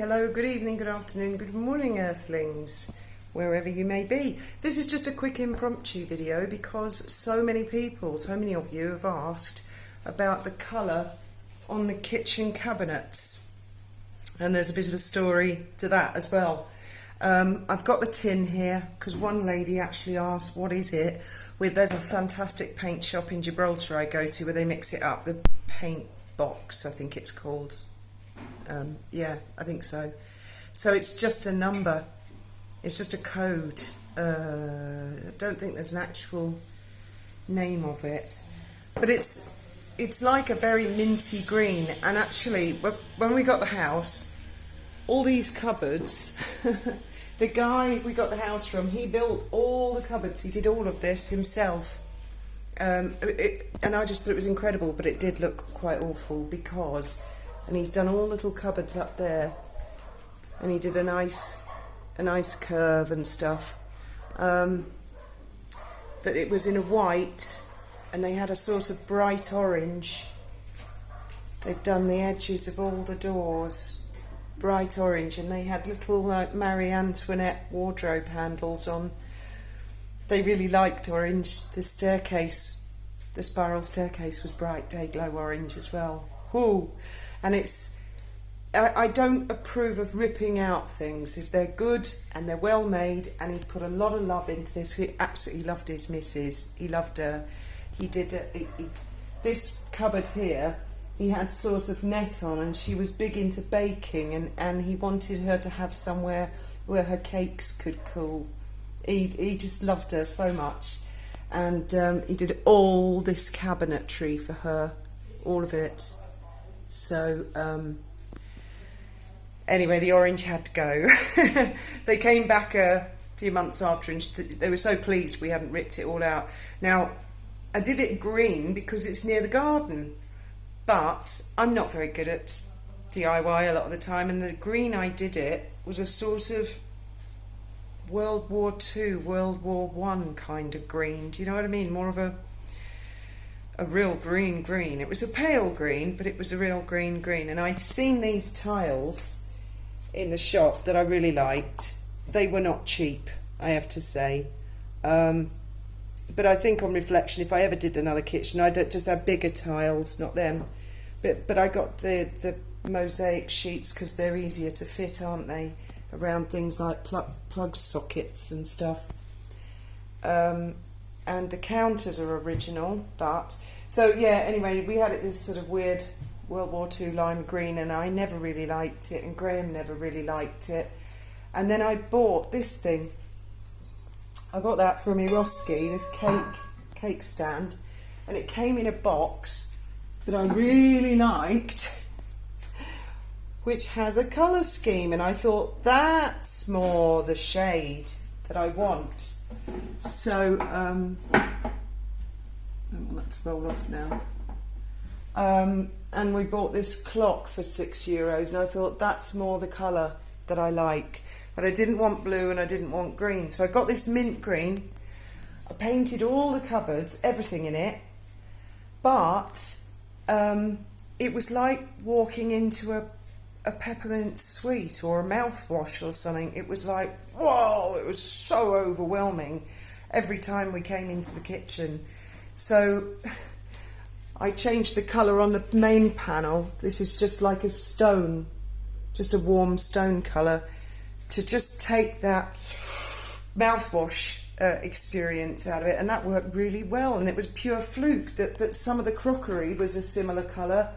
hello, good evening, good afternoon, good morning, Earthlings, wherever you may be. This is just a quick impromptu video because so many of you have asked about the colour on the kitchen cabinets. And there's a bit of a story to that as well. I've got the tin here because one lady actually asked, what is it? There's a fantastic paint shop in Gibraltar I go to where they mix it up, the paint box I think it's called. Yeah, I think so. So it's just a number, it's just a code. I don't think there's an actual name of it, but it's like a very minty green. And actually when we got the house, all these cupboards the guy we got the house from, he built all the cupboards, he did all of this himself. And I just thought it was incredible, but it did look quite awful because, and he's done all little cupboards up there, and he did a nice curve and stuff, but it was in a white, and they had a sort of bright orange. They'd done the edges of all the doors bright orange, and they had little like Marie Antoinette wardrobe handles on. They really liked orange. The staircase, the spiral staircase, was bright day glow orange as well. Ooh. And I don't approve of ripping out things if they're good and they're well made. And he put a lot of love into this. He absolutely loved his missus. He loved her. He did this cupboard here. He had sort of net on, and she was big into baking, and he wanted her to have somewhere where her cakes could cool. He just loved her so much, and he did all this cabinetry for her, all of it. So anyway, the orange had to go. They came back a few months after, and they were so pleased we hadn't ripped it all out. Now, I did it green because it's near the garden, but I'm not very good at DIY a lot of the time, and the green I did it was a sort of World War II, World War I kind of green. Do you know what I mean? More of a real green. It was a pale green, but it was a real green. And I'd seen these tiles in the shop that I really liked. They were not cheap, I have to say. But I think on reflection, if I ever did another kitchen, I'd just have bigger tiles, not them. But I got the mosaic sheets because they're easier to fit, aren't they? Around things like plug sockets and stuff. And the counters are original, but... So yeah, anyway, we had it this sort of weird World War II lime green, and I never really liked it, and Graham never really liked it. And then I bought this thing. I got that from Eroski, this cake stand, and it came in a box that I really liked, which has a colour scheme, and I thought that's more the shade that I want. So I don't want that to roll off now. And we bought this clock for €6, and I thought that's more the colour that I like. But I didn't want blue and I didn't want green, so I got this mint green. I painted all the cupboards, everything in it, but it was like walking into a peppermint sweet or a mouthwash or something. It was like, whoa, it was so overwhelming every time we came into the kitchen. So I changed the colour on the main panel. This is just like a stone, just a warm stone colour, to just take that mouthwash experience out of it, and that worked really well. And it was pure fluke that some of the crockery was a similar colour,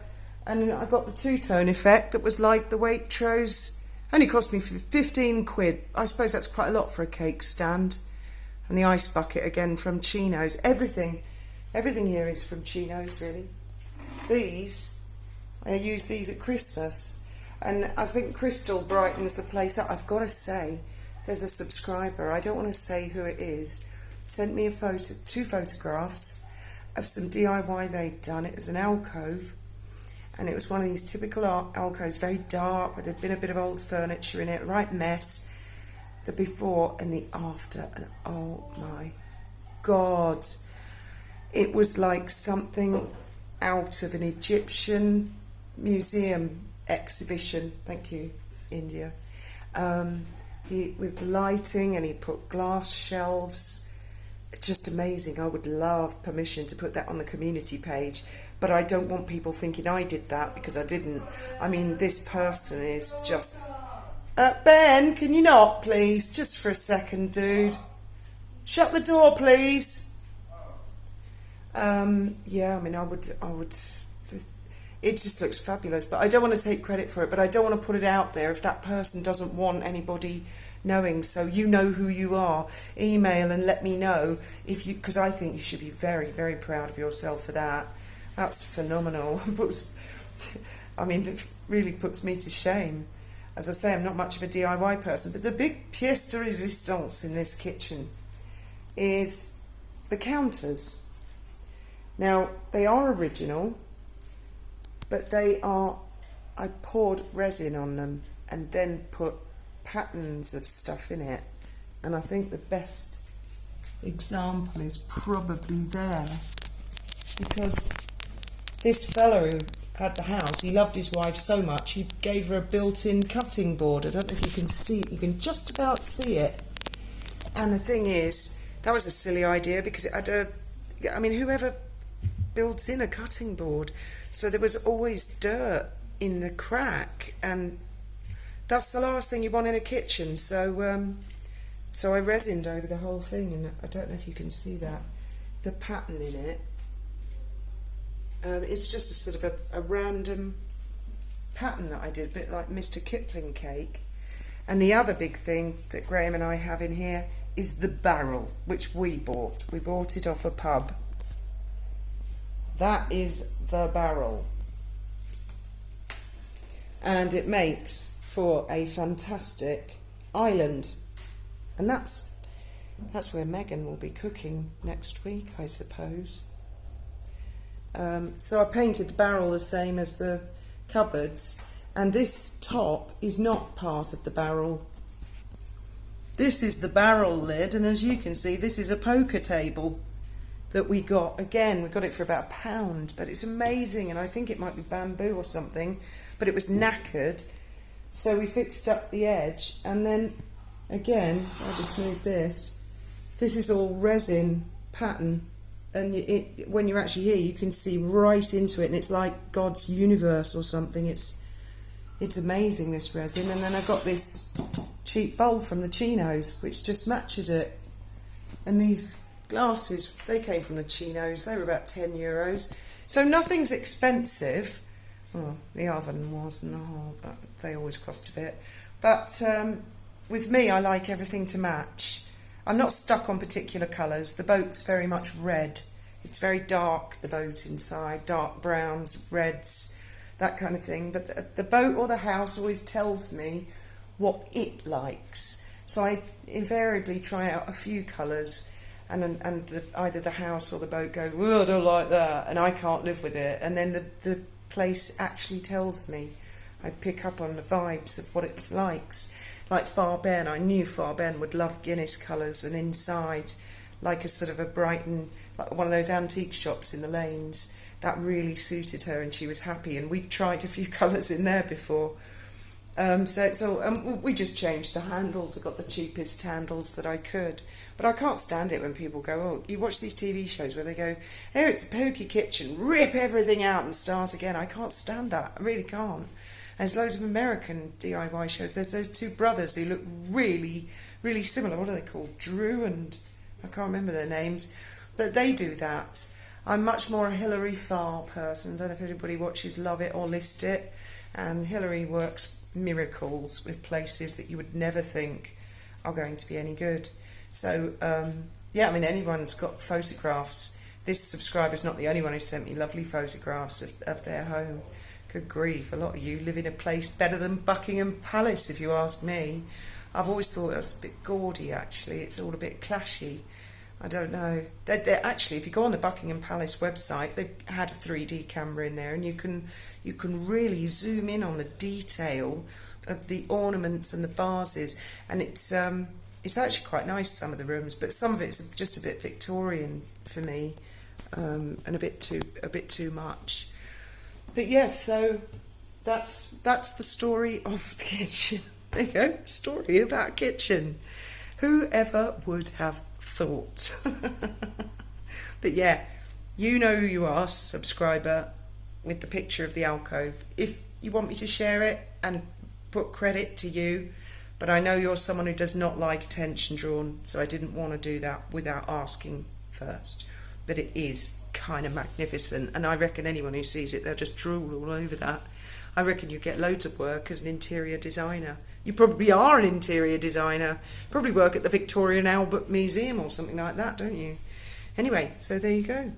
and I got the two-tone effect that was like the Waitrose. Only cost me 15 quid. I suppose that's quite a lot for a cake stand. And the ice bucket again from Chino's. Everything here is from Chino's, really. I use these at Christmas. And I think crystal brightens the place up. I've got to say, there's a subscriber, I don't want to say who it is, sent me two photographs of some DIY they'd done. It was an alcove, and it was one of these typical alcoves, very dark, where there'd been a bit of old furniture in it, right mess. The before and the after, and oh my God, it was like something out of an Egyptian museum exhibition. Thank you. India. With lighting, and he put glass shelves. Just amazing. I would love permission to put that on the community page, but I don't want people thinking I did that, because I didn't. I mean, this person is just... Ben, can you not, please? Just for a second, dude. Shut the door, please. Yeah, I mean, I would... It just looks fabulous, but I don't want to take credit for it, but I don't want to put it out there if that person doesn't want anybody knowing. So you know who you are. Email and let me know, if you, because I think you should be very, very proud of yourself for that. That's phenomenal. I mean, it really puts me to shame. As I say, I'm not much of a DIY person, but the big pièce de résistance in this kitchen is the counters. Now, they are original, but I poured resin on them and then put patterns of stuff in it. And I think the best example is probably there, because this fella who had the house, he loved his wife so much, he gave her a built-in cutting board. I don't know if you can see it, you can just about see it. And the thing is, that was a silly idea, because it had I mean, whoever builds in a cutting board? So there was always dirt in the crack, and that's the last thing you want in a kitchen. So so I resined over the whole thing, and I don't know if you can see that, the pattern in it. It's just a sort of a random pattern that I did, a bit like Mr. Kipling cake. And the other big thing that Graham and I have in here is the barrel, which we bought. We bought it off a pub. That is the barrel. And it makes for a fantastic island. And that's where Megan will be cooking next week, I suppose. So I painted the barrel the same as the cupboards, and this top is not part of the barrel. This is the barrel lid, and as you can see, this is a poker table that we got. Again, we got it for about £1, but it's amazing, and I think it might be bamboo or something, but it was knackered, so we fixed up the edge. And then again, I'll just move this is all resin pattern, and when you're actually here you can see right into it, and it's like God's universe or something. It's amazing, this resin. And then I got this cheap bowl from the Chinos which just matches it, and these glasses, they came from the Chinos, they were about €10, so nothing's expensive. Well, the oven was not, but they always cost a bit. But with me, I like everything to match. I'm not stuck on particular colours. The boat's very much red. It's very dark, the boat inside, dark browns, reds, that kind of thing. But the boat or the house always tells me what it likes. So I invariably try out a few colours, and either the house or the boat go, oh, I don't like that, and I can't live with it. And then the place actually tells me. I pick up on the vibes of what it likes. Like Far Ben, I knew Far Ben would love Guinness colours, and inside, like a sort of a Brighton, like one of those antique shops in the lanes, that really suited her, and she was happy. And we'd tried a few colours in there before. So it's all, we just changed the handles. I got the cheapest handles that I could. But I can't stand it when people go, oh, you watch these TV shows where they go, oh, it's a pokey kitchen, rip everything out and start again. I can't stand that. I really can't. There's loads of American DIY shows. There's those two brothers who look really, really similar. What are they called? Drew and... I can't remember their names. But they do that. I'm much more a Hilary Farr person. I don't know if anybody watches Love It or List It. And Hilary works miracles with places that you would never think are going to be any good. So, yeah, I mean, anyone's got photographs. This subscriber's not the only one who sent me lovely photographs of their home. Good grief, a lot of you live in a place better than Buckingham Palace, if you ask me. I've always thought it was a bit gaudy, actually. It's all a bit clashy. I don't know. They're actually, if you go on the Buckingham Palace website, they've had a 3D camera in there, and you can really zoom in on the detail of the ornaments and the vases, and it's actually quite nice, some of the rooms, but some of it's just a bit Victorian for me, and a bit too much. But yes, so that's the story of the kitchen. There you go, story about a kitchen. Whoever would have thought? But yeah, you know who you are, subscriber, with the picture of the alcove. If you want me to share it and put credit to you, but I know you're someone who does not like attention drawn, so I didn't want to do that without asking first. But it is kind of magnificent, and I reckon anyone who sees it, they'll just drool all over that. I reckon you get loads of work as an interior designer. You probably are an interior designer. Probably work at the Victoria and Albert Museum or something like that, don't you? Anyway, so there you go.